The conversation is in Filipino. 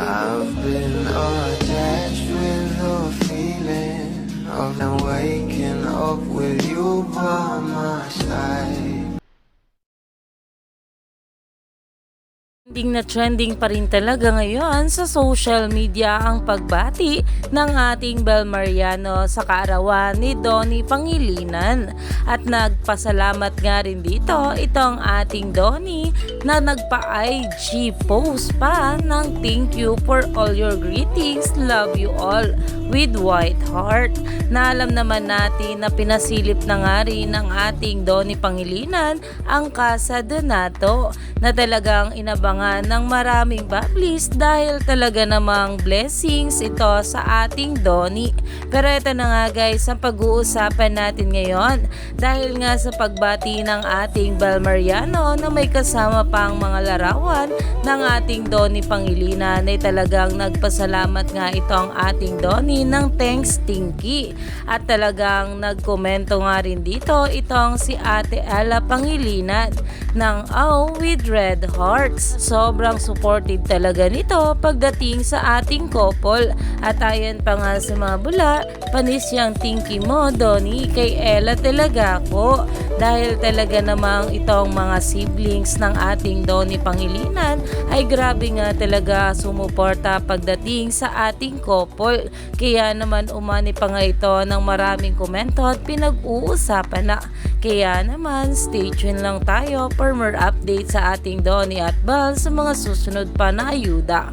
I've been attached with the feeling of now waking up with you by my side. Trending pa rin talaga ngayon sa social media ang pagbati ng ating Bel Mariano sa kaarawan ni Donnie Pangilinan. At nagpasalamat nga rin dito itong ating Donnie na nagpa-IG post pa ng thank you for all your greetings, love you all with white heart. Na alam naman natin na pinasilip na nga rin ng ating Donnie Pangilinan ang Casa Donato na talagang inabangan ng maraming bablis dahil talaga namang blessings ito sa ating Donnie. Pero ito na nga guys ang pag-uusapan natin ngayon dahil nga sa pagbati ng ating Bel Mariano na may kasama pang mga larawan ng ating Donnie Pangilinan ay talagang nagpasalamat nga ito ang ating Donnie ng thanks Tinky. At talagang nagkomento nga rin dito itong si Ate Ella Pangilinan ng with red hearts. Sobrang supportive talaga nito pagdating sa ating couple. At ayan pa nga sa mga bula, panis yung Tinky mo Donnie kay Ella talaga ako. Dahil talaga namang itong mga siblings ng ating Donnie Pangilinan ay grabe nga talaga sumuporta pagdating sa ating couple. Kaya naman umani pa nga ito ng maraming komento at pinag-uusapan na. Kaya naman stay tuned lang tayo for more updates sa ating Donnie at Bel sa mga susunod pa na ayuda.